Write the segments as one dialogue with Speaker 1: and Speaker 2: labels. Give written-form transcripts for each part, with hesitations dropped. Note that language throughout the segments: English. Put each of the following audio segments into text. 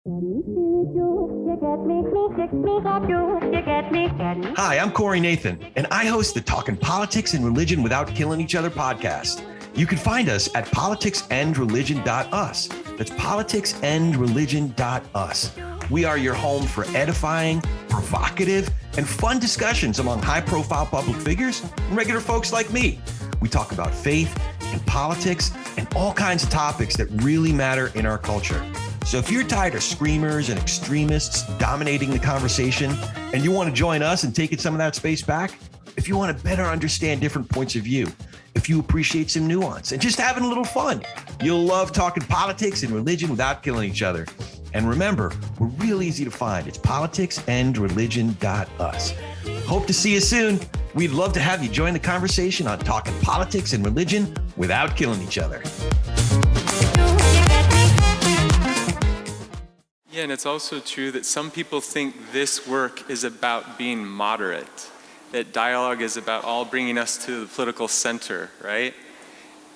Speaker 1: Hi, I'm Corey Nathan, and I host the Talking Politics and Religion Without Killing Each Other podcast. You can find us at politicsandreligion.us. That's politicsandreligion.us. We are your home for edifying, provocative, and fun discussions among high-profile public figures and regular folks like me. We talk about faith and politics and all kinds of topics that really matter in our culture. So if you're tired of screamers and extremists dominating the conversation and you want to join us and take some of that space back, if you want to better understand different points of view, if you appreciate some nuance and just having a little fun, you'll love talking politics and religion without killing each other. And remember, we're real easy to find. It's politicsandreligion.us. Hope to see you soon. We'd love to have you join the conversation on talking politics and religion without killing each other.
Speaker 2: Yeah, and it's also true that some people think this work is about being moderate, that dialogue is about all bringing us to the political center, right?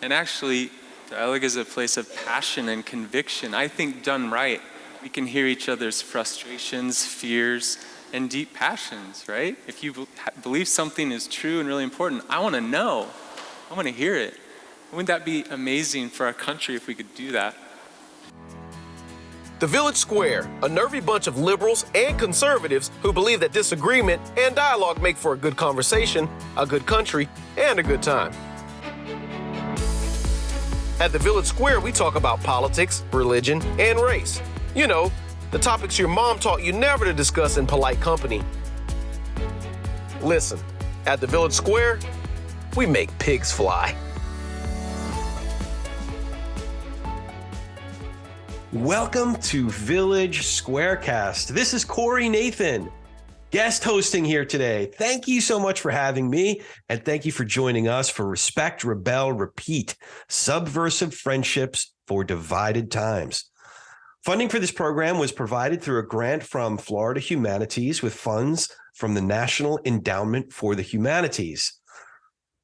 Speaker 2: And actually, dialogue is a place of passion and conviction. I think done right, we can hear each other's frustrations, fears, and deep passions, right? If you believe something is true and really important, I want to know. I want to hear it. Wouldn't that be amazing for our country if we could do that?
Speaker 3: The Village Square, a nervy bunch of liberals and conservatives who believe that disagreement and dialogue make for a good conversation, a good country, and a good time. At the Village Square, we talk about politics, religion, and race. You know, the topics your mom taught you never to discuss in polite company. Listen, at the Village Square, we make pigs fly.
Speaker 1: Welcome to Village SquareCast. This is Corey Nathan, guest hosting here today. Thank you so much for having me, and thank you for joining us for Respect, Rebel, Repeat, Subversive Friendships for Divided Times. Funding for this program was provided through a grant from Florida Humanities with funds from the National Endowment for the Humanities.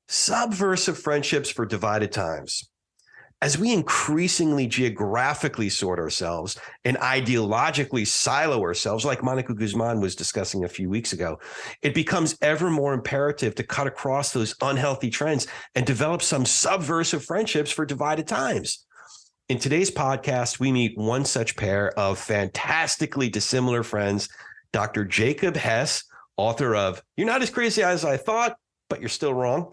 Speaker 1: Subversive Friendships for Divided Times. As we increasingly geographically sort ourselves and ideologically silo ourselves, like Monica Guzman was discussing a few weeks ago, it becomes ever more imperative to cut across those unhealthy trends and develop some subversive friendships for divided times. In today's podcast, we meet one such pair of fantastically dissimilar friends, Dr. Jacob Hess, author of You're Not As Crazy As I Thought, but You're Still Wrong.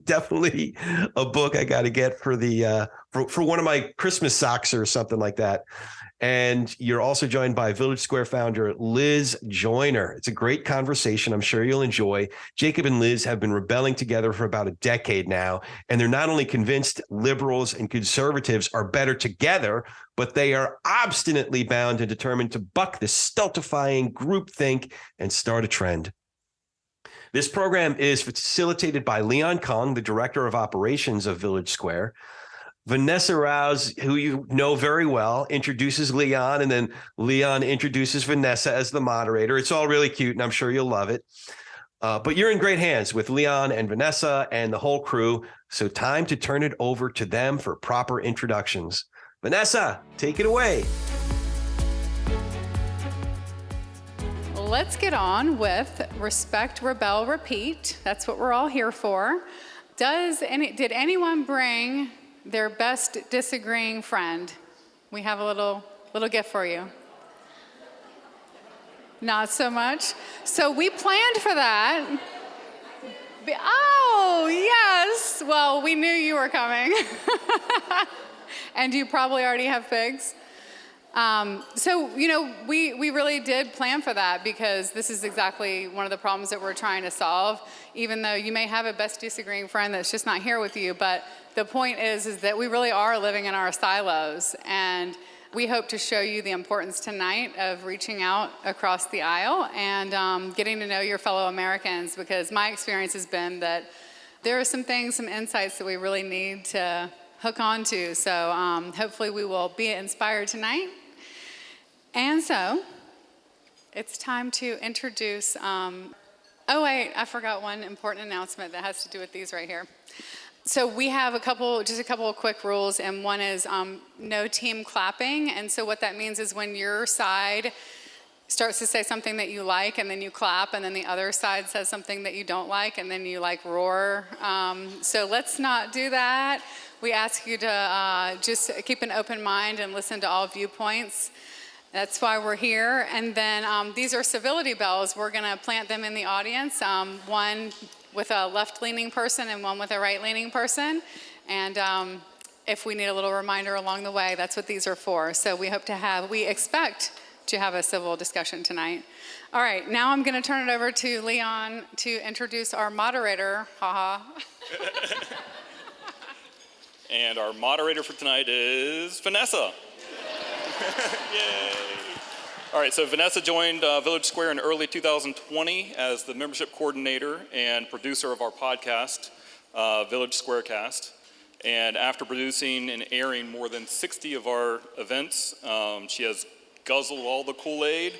Speaker 1: Definitely a book I got to get for the for one of my Christmas socks or something like that. And you're also joined by Village Square founder Liz Joyner. It's a great conversation. I'm sure you'll enjoy. Jacob and Liz have been rebelling together for about a decade now, and they're not only convinced liberals and conservatives are better together, but they are obstinately bound and determined to buck this stultifying groupthink and start a trend. This program is facilitated by Leon Kong, the director of operations of Village Square. Vanessa Rouse, who you know very well, introduces Leon, and then Leon introduces Vanessa as the moderator. It's all really cute, and I'm sure you'll love it. But you're in great hands with Leon and Vanessa and the whole crew, so time to turn it over to them for proper introductions. Vanessa, take it away.
Speaker 4: Let's get on with Respect, Rebel, Repeat. That's what we're all here for. Did anyone bring their best disagreeing friend? We have a little gift for you. Not so much. So we planned for that. Oh, yes. Well, we knew you were coming. And you probably already have pigs. We really did plan for that because this is exactly one of the problems that we're trying to solve, even though you may have a best disagreeing friend that's just not here with you. But the point is that we really are living in our silos, and we hope to show you the importance tonight of reaching out across the aisle and getting to know your fellow Americans, because my experience has been that there are some insights that we really need to hook onto. So hopefully we will be inspired tonight. And so it's time to introduce, I forgot one important announcement that has to do with these right here. So we have just a couple of quick rules, and one is no team clapping. And so what that means is when your side starts to say something that you like, and then you clap, and then the other side says something that you don't like, and then you like roar. So let's not do that. We ask you to just keep an open mind and listen to all viewpoints. That's why we're here. And then these are civility bells. We're going to plant them in the audience, one with a left-leaning person and one with a right-leaning person. And if we need a little reminder along the way, that's what these are for. So we expect to have a civil discussion tonight. All right, now I'm going to turn it over to Leon to introduce our moderator. Haha.
Speaker 5: And our moderator for tonight is Vanessa. Yay. All right, so Vanessa joined Village Square in early 2020 as the membership coordinator and producer of our podcast, Village SquareCast. And after producing and airing more than 60 of our events, she has guzzled all the Kool-Aid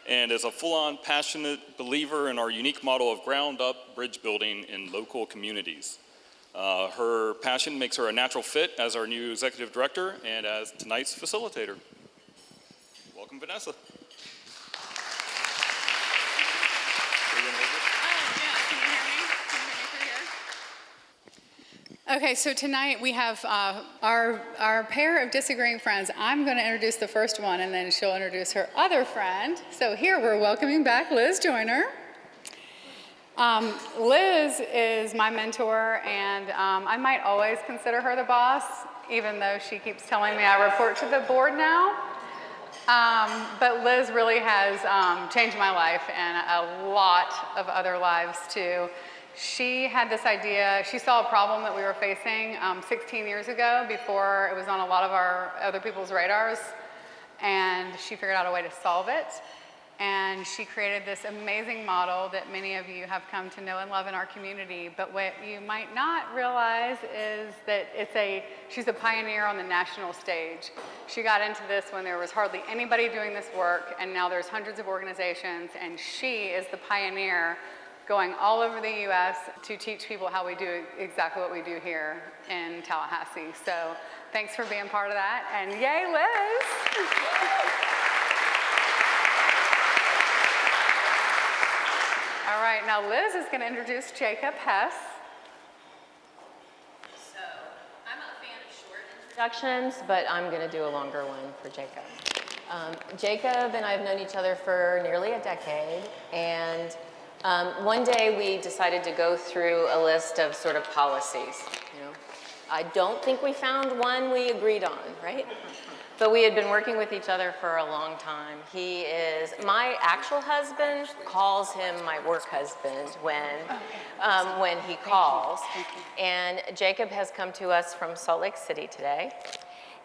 Speaker 5: and is a full-on passionate believer in our unique model of ground-up bridge building in local communities. Her passion makes her a natural fit as our new executive director and as tonight's facilitator. Welcome, Vanessa.
Speaker 4: Okay, so tonight we have our pair of disagreeing friends. I'm going to introduce the first one, and then she'll introduce her other friend. So here we're welcoming back Liz Joyner. Liz is my mentor, and I might always consider her the boss, even though she keeps telling me I report to the board now. But Liz really has changed my life and a lot of other lives too. She had this idea, she saw a problem that we were facing 16 years ago before it was on a lot of our other people's radars, and she figured out a way to solve it. And she created this amazing model that many of you have come to know and love in our community. But what you might not realize is that she's a pioneer on the national stage. She got into this when there was hardly anybody doing this work, and now there's hundreds of organizations, and she is the pioneer going all over the US to teach people how we do exactly what we do here in Tallahassee. So thanks for being part of that, and yay, Liz! All right, now Liz is going to introduce Jacob Hess.
Speaker 6: So, I'm a fan of short introductions, but I'm going to do a longer one for Jacob. Jacob and I have known each other for nearly a decade, and one day we decided to go through a list of sort of policies. I don't think we found one we agreed on, right? But we had been working with each other for a long time. He is, my actual husband calls him my work husband when he calls. And Jacob has come to us from Salt Lake City today.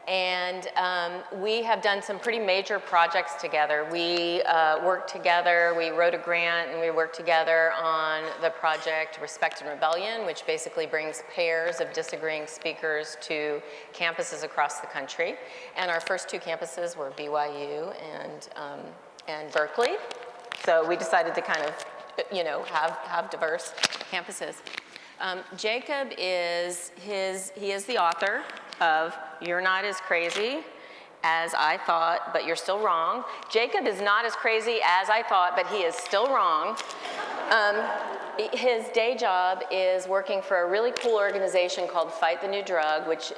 Speaker 6: And we have done some pretty major projects together. We worked together, we wrote a grant, and we worked together on the project Respect and Rebellion, which basically brings pairs of disagreeing speakers to campuses across the country. And our first two campuses were BYU and Berkeley. So we decided to kind of, have diverse campuses. Jacob is the author of You're Not As Crazy As I Thought, But You're Still Wrong. Jacob is not as crazy as I thought, but he is still wrong. His day job is working for a really cool organization called Fight the New Drug, which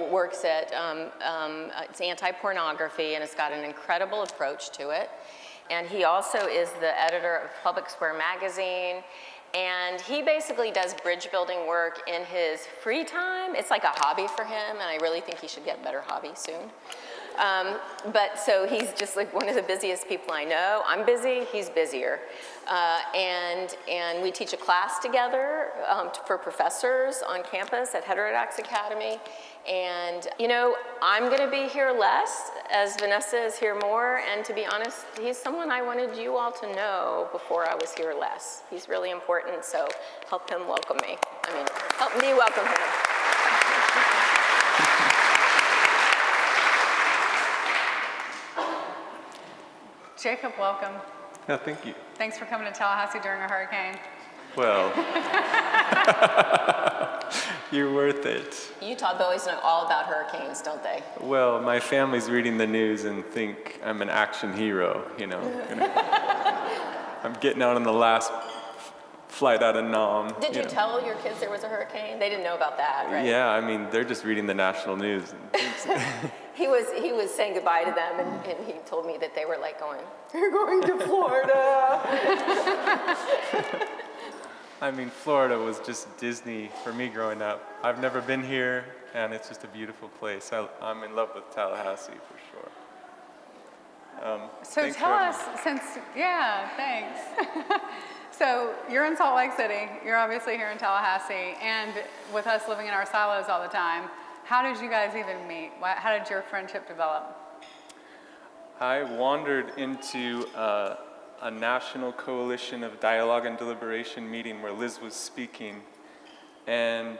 Speaker 6: works at it's anti-pornography, and it's got an incredible approach to it. And he also is the editor of Public Square magazine. And he basically does bridge building work in his free time. It's like a hobby for him, and I really think he should get a better hobby soon. But so he's just like one of the busiest people I know. I'm busy, he's busier. And we teach a class together for professors on campus at Heterodox Academy. And, I'm going to be here less, as Vanessa is here more. And to be honest, he's someone I wanted you all to know before I was here less. He's really important, so help him welcome me. Help me welcome him.
Speaker 4: Jacob, welcome.
Speaker 2: Yeah, thank you.
Speaker 4: Thanks for coming to Tallahassee during a hurricane.
Speaker 2: Well, You're worth it.
Speaker 6: Utah boys know all about hurricanes, don't they?
Speaker 2: Well, my family's reading the news and think I'm an action hero, you know. I'm getting out on the last flight out of Nam.
Speaker 6: Did you tell your kids there was a hurricane? They didn't know about that, right?
Speaker 2: Yeah, I mean, they're just reading the national news.
Speaker 6: He was saying goodbye to them, and he told me that they were like going, "You're going to Florida."
Speaker 2: I mean, Florida was just Disney for me growing up. I've never been here, and it's just a beautiful place. I'm in love with Tallahassee for sure.
Speaker 4: So
Speaker 2: Thanks
Speaker 4: tell
Speaker 2: for
Speaker 4: us,
Speaker 2: having me.
Speaker 4: thanks. So you're in Salt Lake City, you're obviously here in Tallahassee, and with us living in our silos all the time, how did you guys even meet? How did your friendship develop?
Speaker 2: I wandered into a national coalition of dialogue and deliberation meeting where Liz was speaking, and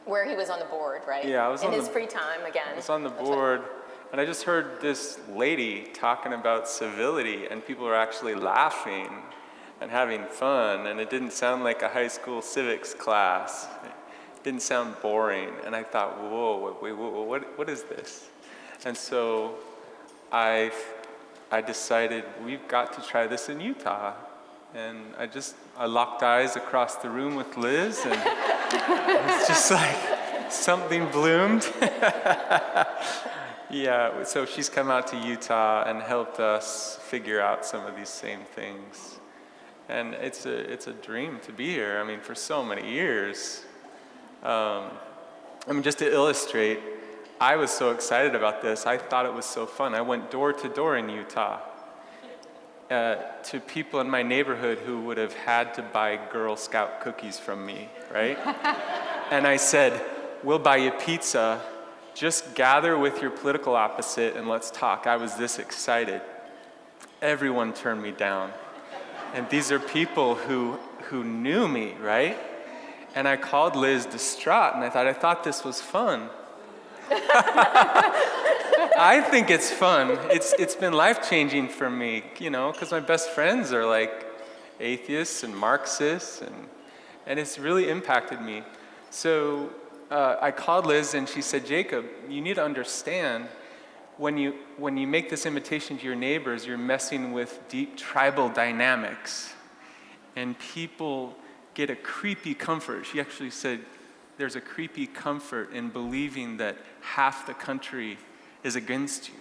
Speaker 6: Where he was on the board, right?
Speaker 2: Yeah, I was
Speaker 6: in
Speaker 2: on
Speaker 6: his
Speaker 2: the-
Speaker 6: free time again.
Speaker 2: I was on the board, and I just heard this lady talking about civility, and people were actually laughing and having fun, and it didn't sound like a high school civics class. It didn't sound boring, and I thought, whoa, what is this? And so I decided we've got to try this in Utah, and I locked eyes across the room with Liz, and it's just like something bloomed. Yeah, so she's come out to Utah and helped us figure out some of these same things. And it's a dream to be here. I mean, for so many years. I mean, just to illustrate, I was so excited about this. I thought it was so fun. I went door to door in Utah to people in my neighborhood who would have had to buy Girl Scout cookies from me, right? And I said, we'll buy you pizza. Just gather with your political opposite and let's talk. I was this excited. Everyone turned me down. And these are people who knew me, right? And I called Liz distraught, and I thought this was fun. I think it's fun. It's been life-changing for me, you know, because my best friends are like atheists and Marxists, and it's really impacted me. So I called Liz, and she said, Jacob, you need to understand, when you make this invitation to your neighbors, you're messing with deep tribal dynamics, and people get a creepy comfort. She actually said there's a creepy comfort in believing that half the country is against you,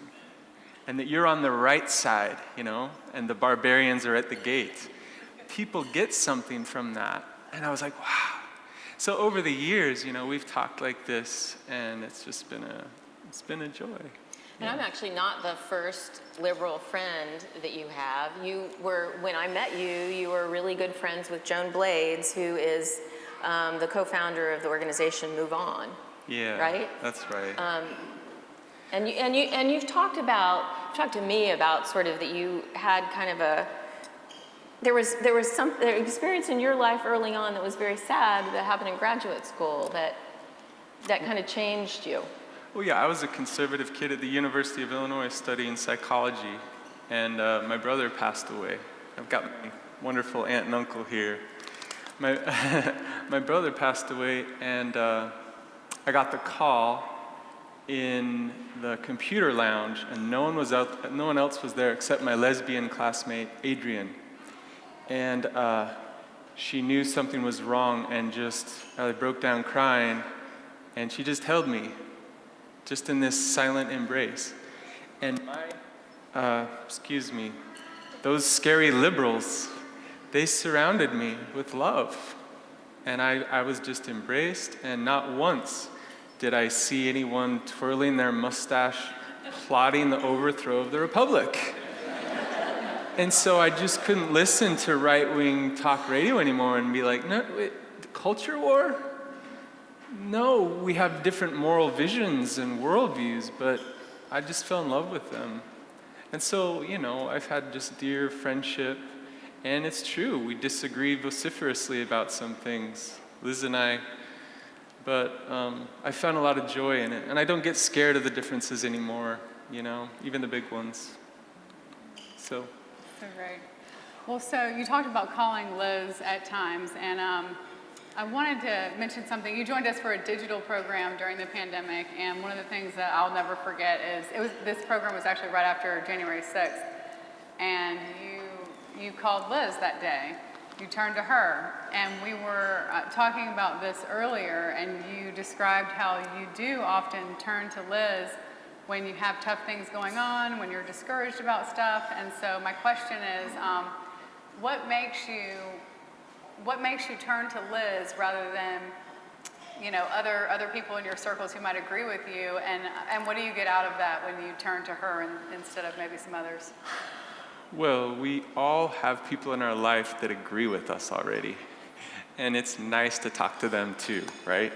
Speaker 2: and that you're on the right side, you know, and the barbarians are at the gate. People get something from that, and I was like, wow. So over the years, you know, we've talked like this, and it's just been a joy.
Speaker 6: And I'm actually not the first liberal friend that you have. When I met you, you were really good friends with Joan Blades, who is the co-founder of the organization Move On.
Speaker 2: Yeah,
Speaker 6: right?
Speaker 2: That's right.
Speaker 6: And you've talked to me about sort of that you had kind of there was some experience in your life early on that was very sad that happened in graduate school that kind of changed you.
Speaker 2: Well, yeah, I was a conservative kid at the University of Illinois studying psychology, and my brother passed away. I've got my wonderful aunt and uncle here. My brother passed away, and I got the call in the computer lounge, and no one else was there except my lesbian classmate, Adrian. And she knew something was wrong, and I broke down crying, and she just held me, just in this silent embrace. And those scary liberals, they surrounded me with love. And I was just embraced, and not once did I see anyone twirling their mustache, plotting the overthrow of the Republic. And so I just couldn't listen to right-wing talk radio anymore and be like, no, wait, culture war? No, we have different moral visions and worldviews, but I just fell in love with them. And so, you know, I've had just dear friendship, and it's true, we disagree vociferously about some things, Liz and I, but I found a lot of joy in it, and I don't get scared of the differences anymore, you know, even the big ones. So
Speaker 4: great. Well, so you talked about calling Liz at times, and I wanted to mention something. You joined us for a digital program during the pandemic, and one of the things that I'll never forget is this program was actually right after January 6th, and you called Liz that day. You turned to her, and we were talking about this earlier, and you described how you do often turn to Liz when you have tough things going on, when you're discouraged about stuff. And so my question is, what makes you turn to Liz rather than, other people in your circles who might agree with you, and what do you get out of that when you turn to her instead of maybe some others?
Speaker 2: Well, we all have people in our life that agree with us already, and it's nice to talk to them too, right?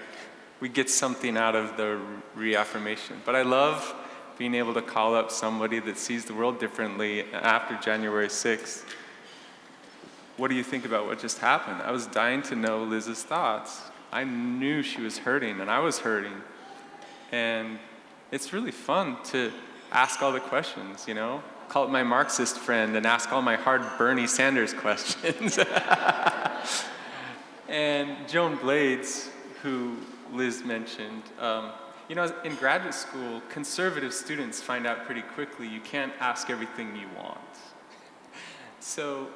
Speaker 2: We get something out of the reaffirmation. But I love being able to call up somebody that sees the world differently after January 6th. What do you think about what just happened? I was dying to know Liz's thoughts. I knew she was hurting, and I was hurting. And it's really fun to ask all the questions, Call up my Marxist friend and ask all my hard Bernie Sanders questions. And Joan Blades, who Liz mentioned, in graduate school, conservative students find out pretty quickly you can't ask everything you want. So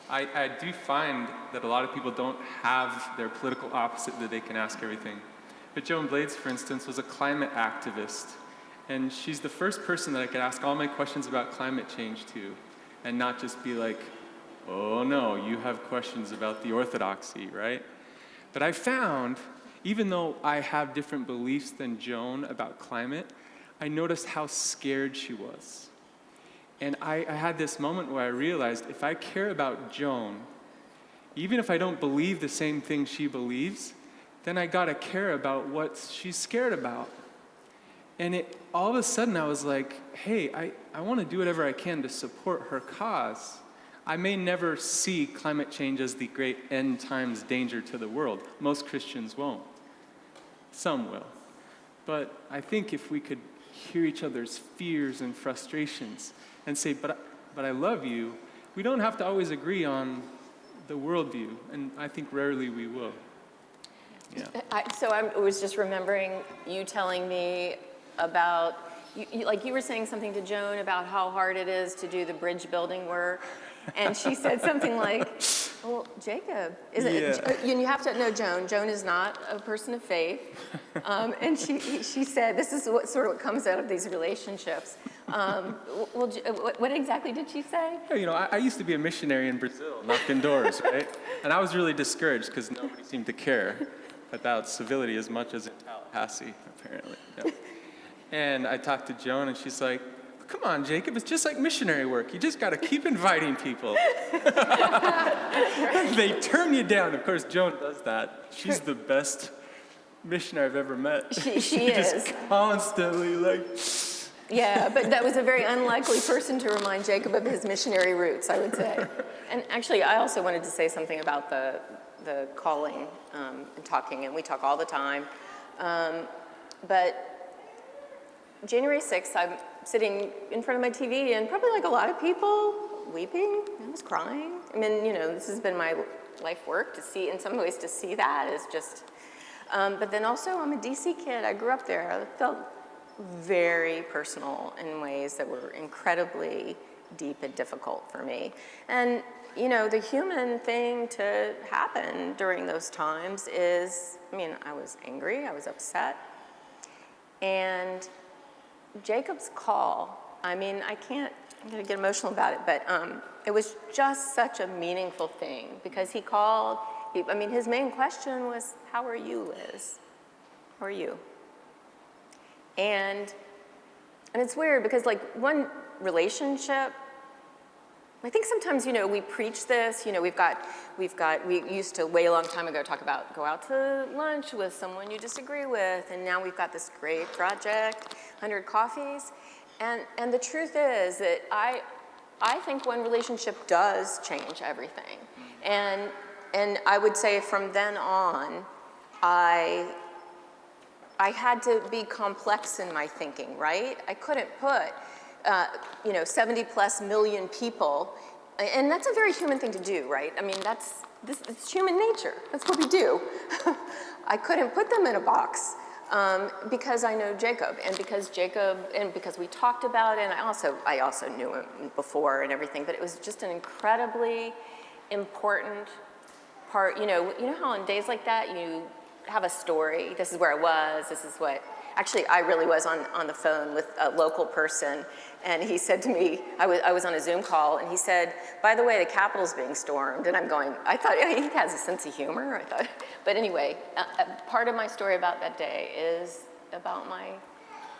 Speaker 2: I do find that a lot of people don't have their political opposite that they can ask everything. But Joan Blades, for instance, was a climate activist. And she's the first person that I could ask all my questions about climate change to, and not just be like, oh no, you have questions about the orthodoxy, right? But I found, even though I have different beliefs than Joan about climate, I noticed how scared she was. And I had this moment where I realized if I care about Joan, even if I don't believe the same thing she believes, then I gotta care about what she's scared about. And all of a sudden I was like, hey, I wanna do whatever I can to support her cause. I may never see climate change as the great end times danger to the world. Most Christians won't. Some will. But I think if we could hear each other's fears and frustrations and say, but I love you, we don't have to always agree on the worldview, and I think rarely we will. Yeah.
Speaker 6: I was just remembering you telling me about, you were saying something to Joan about how hard it is to do the bridge building work, and she said something like, well, Jacob, you have to know Joan. Joan is not a person of faith, and she said, this is what comes out of these relationships. What exactly did she say?
Speaker 2: I used to be a missionary in Brazil, knocking doors, right? And I was really discouraged because nobody seemed to care about civility as much as in Tallahassee, apparently. And I talked to Joan, and she's like, come on, Jacob, it's just like missionary work. You just got to keep inviting people. They turn you down. Of course, Joan does that. She's the best missionary I've ever met.
Speaker 6: She is.
Speaker 2: Just constantly
Speaker 6: Yeah, but that was a very unlikely person to remind Jacob of his missionary roots, I would say. And actually, I also wanted to say something about the calling and talking, and we talk all the time. But January 6th, I'm sitting in front of my TV, and probably like a lot of people, weeping. I was crying. I mean, this has been my life work to see, in some ways, to see that is just, but then also I'm a DC kid. I grew up there. I felt very personal in ways that were incredibly deep and difficult for me. And, the human thing to happen during those times is, I was angry, I was upset. And Jacob's call, I'm going to get emotional about it, but it was just such a meaningful thing because he called, his main question was, how are you, Liz? How are you? And it's weird because one relationship, I think sometimes, we preach this, we used to way a long time ago talk about go out to lunch with someone you disagree with, and now we've got this great project, 100 coffees. And the truth is that I think one relationship does change everything. And I would say from then on, I had to be complex in my thinking, right? I couldn't put 70 plus million people And that's a very human thing to do, right? I mean, it's human nature. That's what we do. I couldn't put them in a box because I know Jacob, and because we talked about it, and I also knew him before and everything, but it was just an incredibly important part. You know how on days like that you have a story. This is where I was. This is what. Actually, I really was on the phone with a local person, and he said to me, I was on a Zoom call, and he said, by the way, the Capitol's being stormed. And I'm going, I thought, he has a sense of humor, I thought. But anyway, part of my story about that day is about my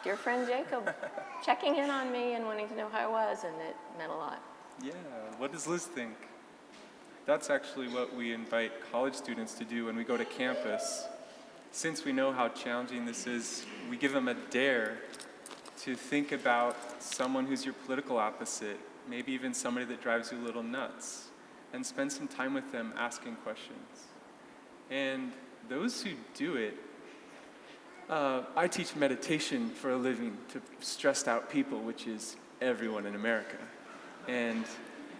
Speaker 6: dear friend Jacob checking in on me and wanting to know how I was, and it meant a lot.
Speaker 2: Yeah, what does Liz think? That's actually what we invite college students to do when we go to campus. Since we know how challenging this is, we give them a dare to think about someone who's your political opposite, maybe even somebody that drives you a little nuts, and spend some time with them asking questions. And those who do it, I teach meditation for a living to stressed out people, which is everyone in America. And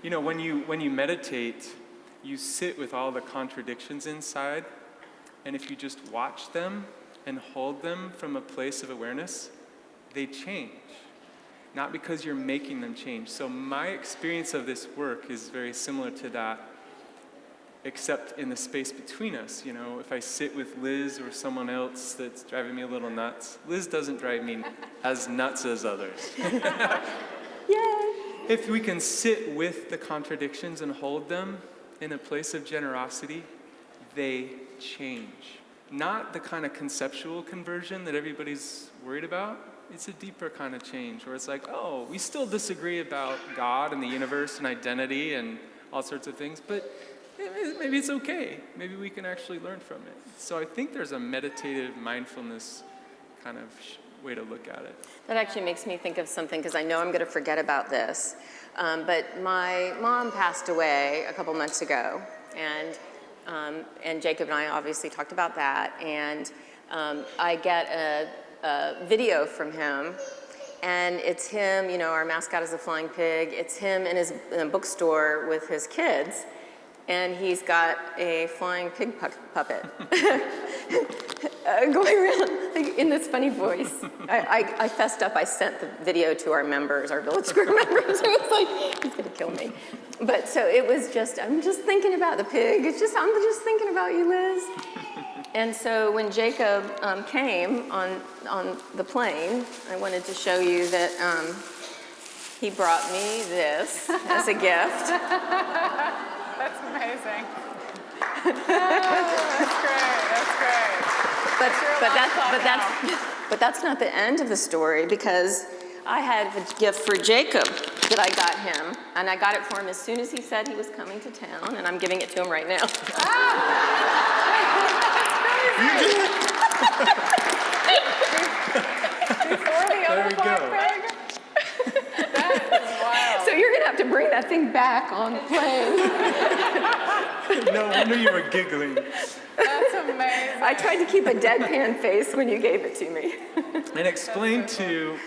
Speaker 2: when you meditate, you sit with all the contradictions inside. And if you just watch them and hold them from a place of awareness, they change. Not because you're making them change. So my experience of this work is very similar to that, except in the space between us. If I sit with Liz or someone else that's driving me a little nuts, Liz doesn't drive me as nuts as others.
Speaker 6: Yay!
Speaker 2: If we can sit with the contradictions and hold them in a place of generosity, they change. Not the kind of conceptual conversion that everybody's worried about. It's a deeper kind of change where it's like, oh, we still disagree about God and the universe and identity and all sorts of things, but maybe it's okay. Maybe we can actually learn from it. So I think there's a meditative mindfulness kind of way to look at it.
Speaker 6: That actually makes me think of something, because I know I'm going to forget about this. But my mom passed away a couple months ago, and Jacob and I obviously talked about that, and I get a video from him, and it's him, our mascot is a flying pig, it's him in his bookstore with his kids, and he's got a flying pig puppet going around in this funny voice. I fessed up, I sent the video to our members, our Village Square members. It was like, he's gonna kill me. But so it was I'm just thinking about the pig. I'm just thinking about you, Liz. And so when Jacob came on the plane, I wanted to show you that he brought me this as a gift.
Speaker 4: That's amazing. That's great.
Speaker 6: But that's not the end of the story, because I had a gift for Jacob that I got him, and I got it for him as soon as he said he was coming to town, and I'm giving it to him right now.
Speaker 4: Before the other flying pig? That is wild.
Speaker 6: So you're gonna have to bring that thing back on the plane.
Speaker 2: No wonder you were giggling.
Speaker 4: That's amazing.
Speaker 6: I tried to keep a deadpan face when you gave it to me.
Speaker 2: And explain to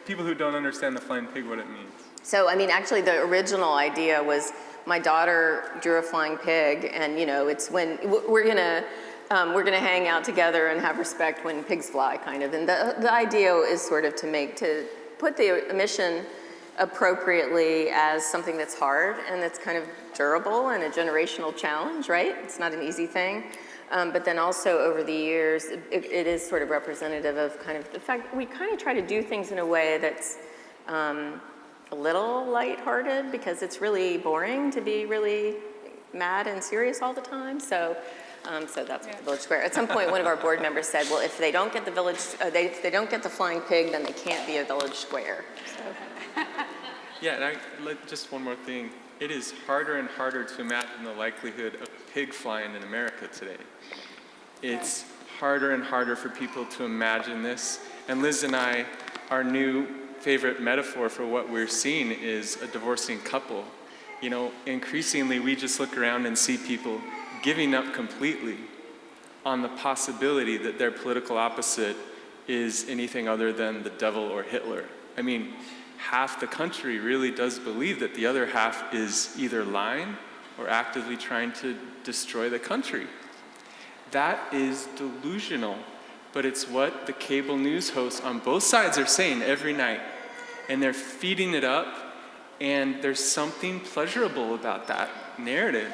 Speaker 2: people who don't understand the flying pig what it means.
Speaker 6: So, actually the original idea was my daughter drew a flying pig, and it's when we're gonna hang out together and have respect when pigs fly, kind of. And the idea is sort of to put the mission appropriately as something that's hard and that's kind of durable and a generational challenge, right? It's not an easy thing. But then also over the years, it is sort of representative of kind of the fact we kind of try to do things in a way that's a little lighthearted, because it's really boring to be really mad and serious all the time. So that's what the Village Square. At some point, one of our board members said, "Well, if they don't get the village, if they don't get the flying pig, then they can't be a Village Square." So.
Speaker 2: Yeah, and just one more thing. It is harder and harder to imagine the likelihood of pig flying in America today. It's harder and harder for people to imagine this. And Liz and I, our new favorite metaphor for what we're seeing is a divorcing couple. Increasingly we just look around and see people giving up completely on the possibility that their political opposite is anything other than the devil or Hitler. half the country really does believe that the other half is either lying or actively trying to destroy the country. That is delusional, but it's what the cable news hosts on both sides are saying every night. And they're feeding it up, and there's something pleasurable about that narrative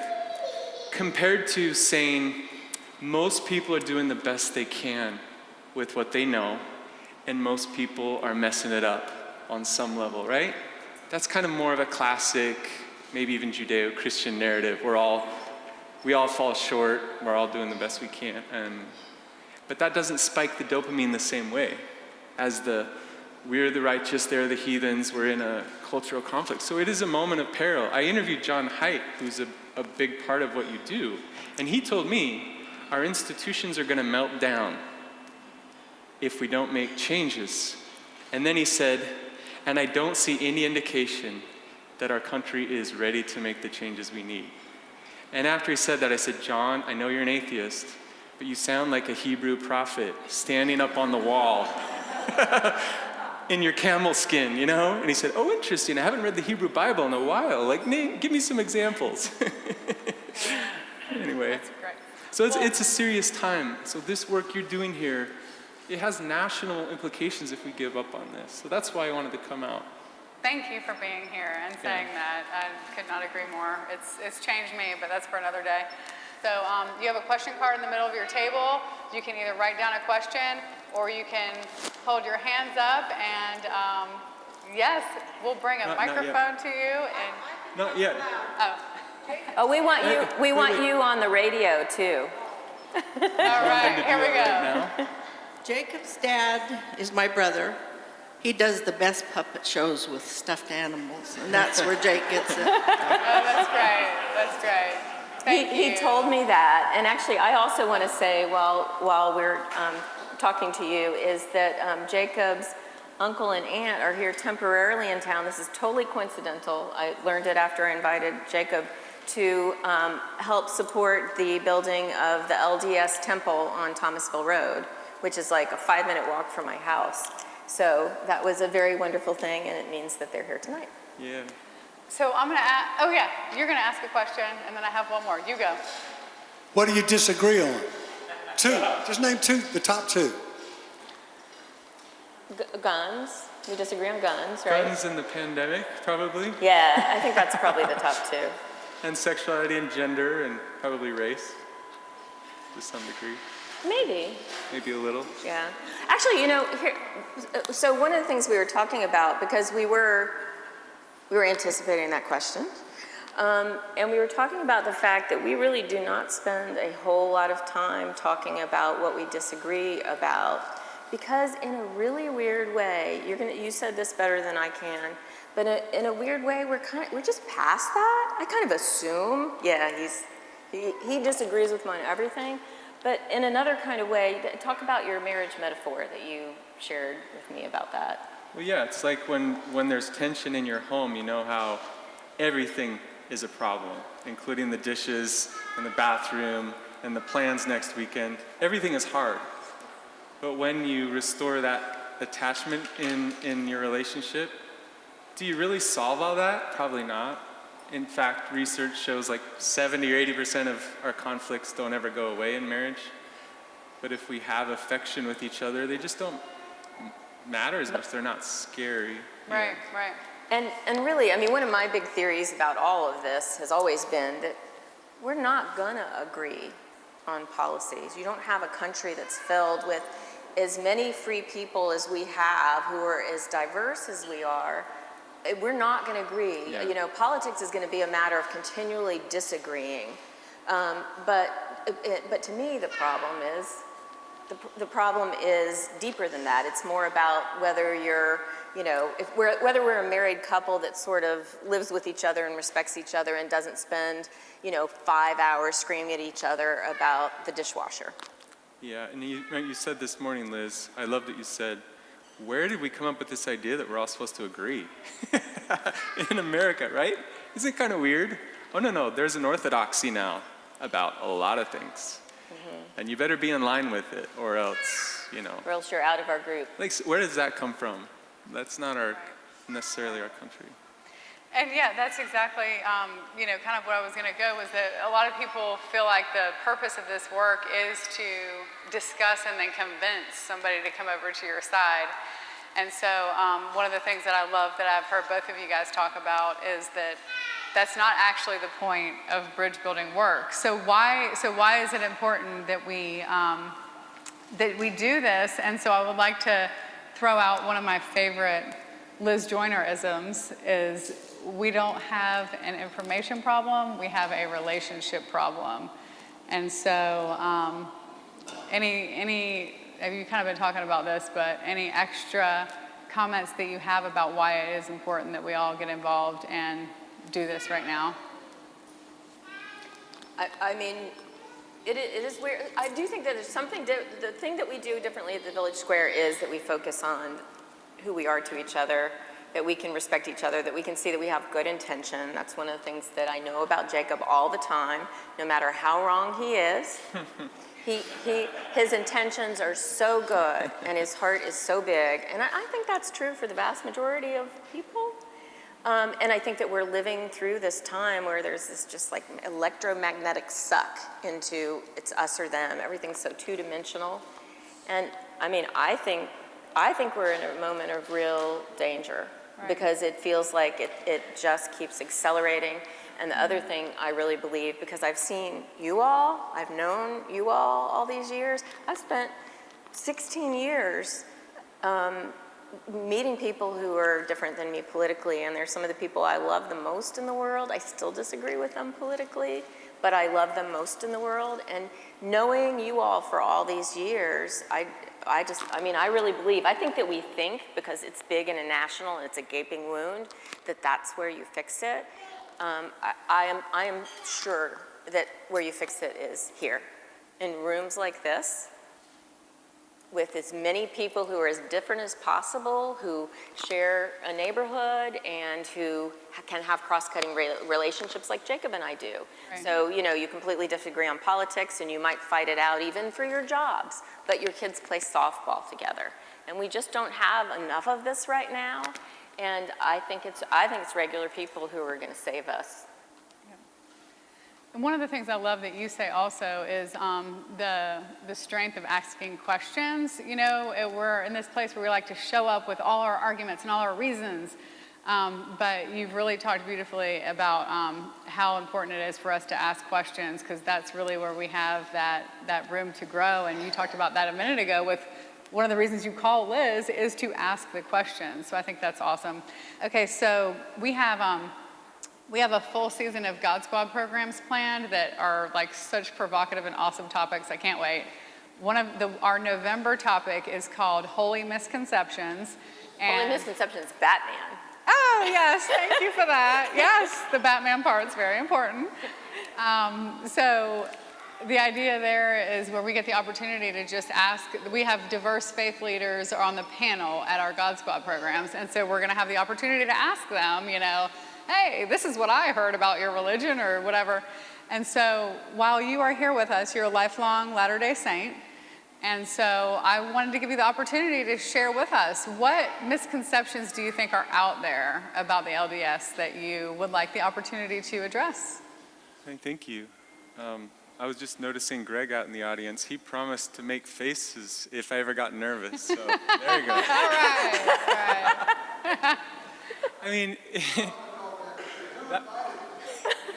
Speaker 2: compared to saying most people are doing the best they can with what they know, and most people are messing it up on some level, right? That's kind of more of a classic, maybe even Judeo-Christian narrative. We all fall short, we're all doing the best we can. But that doesn't spike the dopamine the same way as we're the righteous, they're the heathens, we're in a cultural conflict. So it is a moment of peril. I interviewed John Haidt, who's a big part of what you do, and he told me our institutions are gonna melt down if we don't make changes. And then he said, and I don't see any indication that our country is ready to make the changes we need. And after he said that, I said, John, I know you're an atheist, but you sound like a Hebrew prophet standing up on the wall in your camel skin, you know? And he said, oh, interesting, I haven't read the Hebrew Bible in a while. Like, Nate, give me some examples. Anyway,
Speaker 4: That's great.
Speaker 2: so it's a serious time. So this work you're doing here, it has national implications if we give up on this. So that's why I wanted to come out.
Speaker 4: Thank you for being here and saying that. I could not agree more. It's changed me, but that's for another day. So you have a question card in the middle of your table. You can either write down a question or you can hold your hands up and yes, we'll bring a microphone to you. And
Speaker 2: Not yet.
Speaker 6: Oh, we want you on the radio too.
Speaker 4: All right, here we go.
Speaker 2: Right now.
Speaker 7: Jacob's dad is my brother. He does the best puppet shows with stuffed animals, and that's where Jake gets it.
Speaker 4: Oh, that's great. That's great. Thank you.
Speaker 6: He told me that, and actually I also want to say while we're talking to you is that Jacob's uncle and aunt are here temporarily in town. This is totally coincidental. I learned it after I invited Jacob to help support the building of the LDS temple on Thomasville Road, which is like a 5-minute walk from my house. So that was a very wonderful thing, and it means that they're here tonight.
Speaker 2: Yeah.
Speaker 4: So I'm going to ask, oh yeah, you're going to ask a question, and then I have one more. You go.
Speaker 8: What do you disagree on? Two. Just name two, the top two.
Speaker 6: Guns. We disagree on guns, right?
Speaker 2: Guns in the pandemic, probably.
Speaker 6: Yeah, I think that's probably the top two.
Speaker 2: And sexuality and gender and probably race to some degree. Maybe a little.
Speaker 6: Yeah. Actually, you know, so one of the things we were talking about, because we were anticipating that question, and we were talking about the fact that we really do not spend a whole lot of time talking about what we disagree about, because in a really weird way, you said this better than I can, but in a weird way, we're just past that. I kind of assume, yeah, he disagrees with mine everything. But in another kind of way, talk about your marriage metaphor that you shared with me about that.
Speaker 2: Well, yeah, it's like when there's tension in your home, you know how everything is a problem, including the dishes and the bathroom and the plans next weekend. Everything is hard. But when you restore that attachment in your relationship, do you really solve all that? Probably not. In fact, research shows like 70 or 80% of our conflicts don't ever go away in marriage. But if we have affection with each other, they just don't matter as much. They're not scary.
Speaker 4: Right, right.
Speaker 6: And really, I mean, one of my big theories about all of this has always been that we're not gonna agree on policies. You don't have a country that's filled with as many free people as we have, who are as diverse as we are. We're not going to agree.
Speaker 2: Yeah.
Speaker 6: You know, politics is going to be a matter of continually disagreeing. But to me, the problem is deeper than that. It's more about whether you're, you know, whether we're a married couple that sort of lives with each other and respects each other and doesn't spend, you know, 5 hours screaming at each other about the dishwasher.
Speaker 2: Yeah, and you said this morning, Liz, I love that you said, where did we come up with this idea that we're all supposed to agree? In America, right? Isn't it kind of weird? Oh, no, there's an orthodoxy now about a lot of things. Mm-hmm. And you better be in line with it, or else, you know.
Speaker 6: Or else you're out of our group.
Speaker 2: Like, where does that come from? That's not our necessarily our country.
Speaker 4: And yeah, that's exactly, kind of where I was going to go, was that a lot of people feel like the purpose of this work is to discuss and then convince somebody to come over to your side. And so one of the things that I love that I've heard both of you guys talk about is that that's not actually the point of bridge building work. So why is it important that we do this? And so I would like to throw out one of my favorite Liz Joyner isms is, we don't have an information problem, we have a relationship problem. And so have you kind of been talking about this, but any extra comments that you have about why it is important that we all get involved and do this right now?
Speaker 6: I mean, it is weird. I do think that there's something, the thing that we do differently at the Village Square is that we focus on who we are to each other, that we can respect each other, that we can see that we have good intention. That's one of the things that I know about Jacob all the time, no matter how wrong he is. His intentions are so good and his heart is so big. And I think that's true for the vast majority of people. And I think that we're living through this time where there's this just like electromagnetic suck into it's us or them. Everything's so two-dimensional. And I mean, I think we're in a moment of real danger, right? Because it feels like it just keeps accelerating. And the other thing I really believe, because I've seen you all, I've known you all these years, I've spent 16 years meeting people who are different than me politically, and they're some of the people I love the most in the world. I still disagree with them politically, but I love them most in the world. And knowing you all for all these years, I really believe, I think that we think, because it's big and a national and it's a gaping wound, that that's where you fix it. I am sure that where you fix it is here, in rooms like this, with as many people who are as different as possible, who share a neighborhood and who can have cross-cutting relationships like Jacob and I do. Right. So, you completely disagree on politics and you might fight it out even for your jobs, but your kids play softball together. And we just don't have enough of this right now. And I think it's regular people who are going to save us.
Speaker 4: And one of the things I love that you say also is the strength of asking questions. We're in this place where we like to show up with all our arguments and all our reasons, but you've really talked beautifully about how important it is for us to ask questions, because that's really where we have that room to grow. And you talked about that a minute ago with one of the reasons you call Liz is to ask the questions. So I think that's awesome. Okay, so we have a full season of God Squad programs planned that are like such provocative and awesome topics. I can't wait. Our November topic is called Holy Misconceptions.
Speaker 6: Holy Misconceptions, Batman.
Speaker 4: Oh, yes, thank you for that. Yes, the Batman part's very important. So the idea there is where we get the opportunity to just ask. We have diverse faith leaders on the panel at our God Squad programs, and so we're going to have the opportunity to ask them, hey, this is what I heard about your religion or whatever. And so while you are here with us, you're a lifelong Latter-day Saint. And so I wanted to give you the opportunity to share with us, what misconceptions do you think are out there about the LDS that you would like the opportunity to address?
Speaker 2: Thank you. I was just noticing Greg out in the audience. He promised to make faces if I ever got nervous. So there you go.
Speaker 4: All right.
Speaker 2: I mean,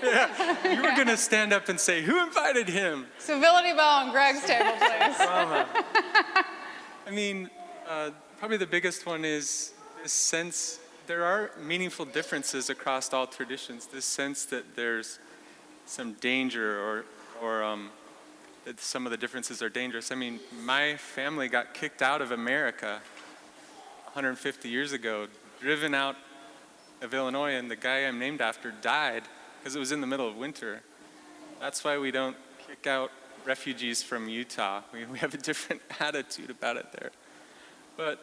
Speaker 2: yeah, you were going to stand up and say, who invited him?
Speaker 4: Civility bell on Greg's table, please.
Speaker 2: I mean, probably the biggest one is this sense, there are meaningful differences across all traditions, this sense that there's some danger or that some of the differences are dangerous. I mean, my family got kicked out of America 150 years ago, driven out of Illinois, and the guy I'm named after died because it was in the middle of winter. That's why we don't kick out refugees from Utah. We have a different attitude about it there. But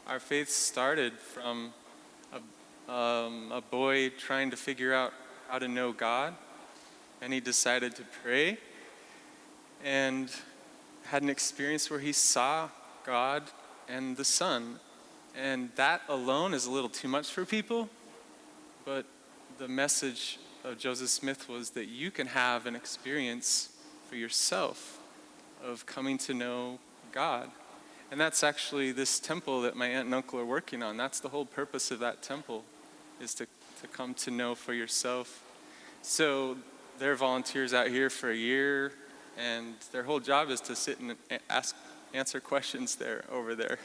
Speaker 2: our faith started from a boy trying to figure out how to know God, and he decided to pray and had an experience where he saw God and the sun And that alone is a little too much for people, but the message of Joseph Smith was that you can have an experience for yourself of coming to know God. And that's actually this temple that my aunt and uncle are working on. That's the whole purpose of that temple, is to come to know for yourself. So there are volunteers out here for a year, and their whole job is to sit and answer questions over there.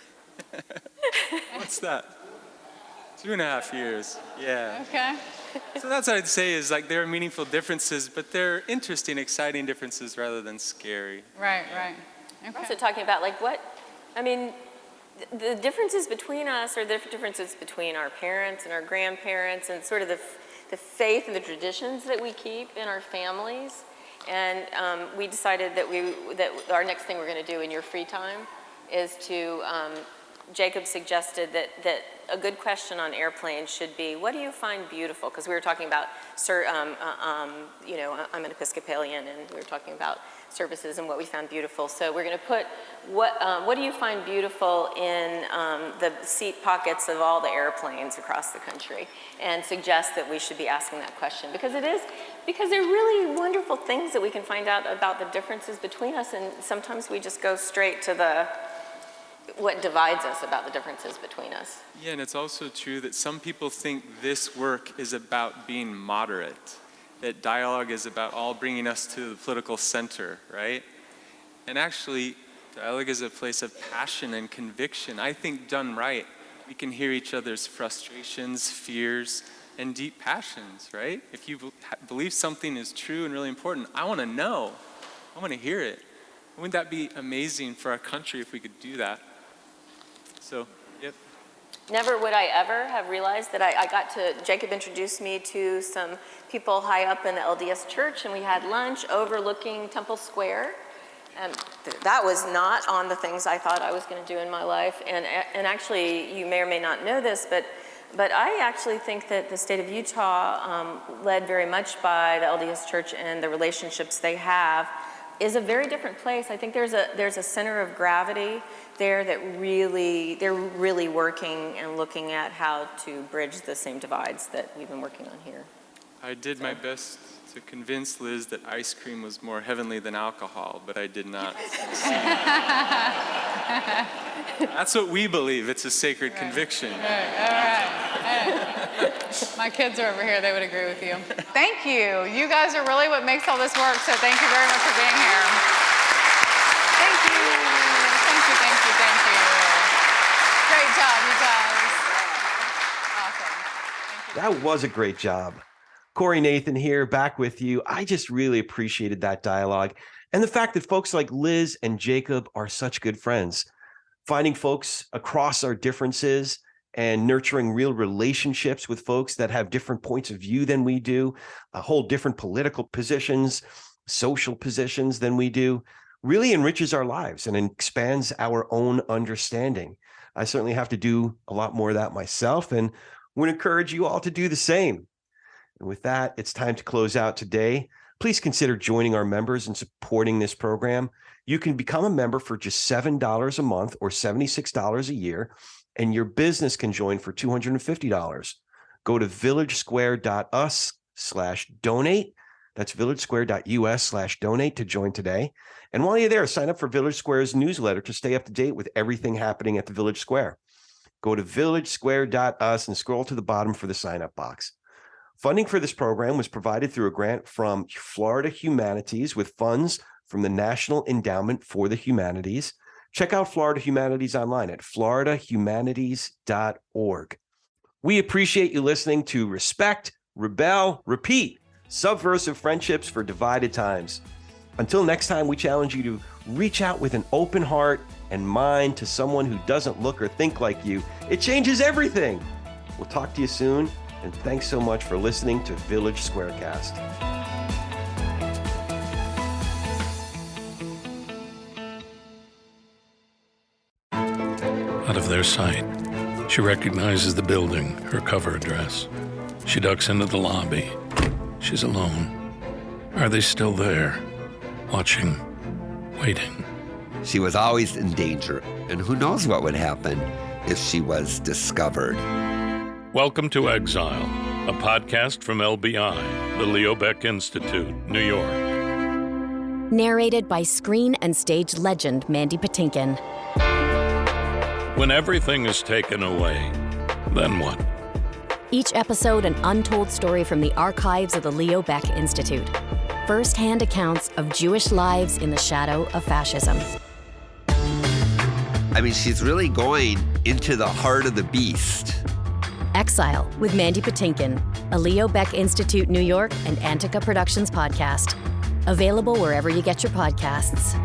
Speaker 2: What's that? 2.5 years, yeah.
Speaker 4: Okay.
Speaker 2: So that's what I'd say is like there are meaningful differences, but they're interesting, exciting differences rather than scary.
Speaker 4: Right. Okay.
Speaker 6: We're also talking about the differences between us are the differences between our parents and our grandparents and sort of the faith and the traditions that we keep in our families. And we decided that our next thing we're going to do in your free time is to, Jacob suggested that a good question on airplanes should be, what do you find beautiful? Because we were talking about, I'm an Episcopalian, and we were talking about services and what we found beautiful. So we're going to put, what do you find beautiful in the seat pockets of all the airplanes across the country? And suggest that we should be asking that question. Because they're really wonderful things that we can find out about the differences between us, and sometimes we just go straight to what divides us about the differences between us.
Speaker 2: Yeah, and it's also true that some people think this work is about being moderate, that dialogue is about all bringing us to the political center, right? And actually, dialogue is a place of passion and conviction. I think done right, we can hear each other's frustrations, fears, and deep passions, right? If you believe something is true and really important, I want to know. I want to hear it. Wouldn't that be amazing for our country if we could do that? So, yep.
Speaker 6: Never would I ever have realized that Jacob introduced me to some people high up in the LDS church, and we had lunch overlooking Temple Square. And that was not on the things I thought I was going to do in my life. And actually, you may or may not know this, but I actually think that the state of Utah, led very much by the LDS church and the relationships they have, is a very different place. I think there's a center of gravity there that they're really working and looking at how to bridge the same divides that we've been working on here.
Speaker 2: I did my best to convince Liz that ice cream was more heavenly than alcohol, but I did not succeed. That's what we believe. It's a sacred conviction.
Speaker 4: All right. My kids are over here. They would agree with you. Thank you. You guys are really what makes all this work, so thank you very much for being here. Thank you. Great job, you guys. Awesome.
Speaker 1: That was a great job. Corey Nathan here, back with you. I just really appreciated that dialogue and the fact that folks like Liz and Jacob are such good friends. Finding folks across our differences and nurturing real relationships with folks that have different points of view than we do, hold different political positions, social positions than we do, really enriches our lives and expands our own understanding. I certainly have to do a lot more of that myself and would encourage you all to do the same. And with that, it's time to close out today. Please consider joining our members and supporting this program. You can become a member for just $7 a month or $76 a year, and your business can join for $250. Go to villagesquare.us/donate. That's villagesquare.us/donate to join today. And while you're there, sign up for Village Square's newsletter to stay up to date with everything happening at the Village Square. Go to villagesquare.us and scroll to the bottom for the sign-up box. Funding for this program was provided through a grant from Florida Humanities with funds from the National Endowment for the Humanities. Check out Florida Humanities online at floridahumanities.org. We appreciate you listening to Respect, Rebel, Repeat, Subversive Friendships for Divided Times. Until next time, we challenge you to reach out with an open heart and mind to someone who doesn't look or think like you. It changes everything. We'll talk to you soon, and thanks so much for listening to Village SquareCast.
Speaker 9: Out of their sight, she recognizes the building, her cover address. She ducks into the lobby. She's alone. Are they still there? Watching, waiting.
Speaker 10: She was always in danger, and who knows what would happen. if she was discovered.
Speaker 9: Welcome to Exile, a podcast from LBI, the Leo Beck Institute, New York.
Speaker 11: Narrated by screen and stage legend Mandy Patinkin.
Speaker 9: When everything is taken away, then what?
Speaker 11: Each episode an untold story from the archives of the Leo Beck Institute. First-hand accounts of Jewish lives in the shadow of fascism.
Speaker 10: I mean, she's really going into the heart of the beast.
Speaker 11: Exile with Mandy Patinkin, a Leo Beck Institute New York and Antica Productions podcast. Available wherever you get your podcasts.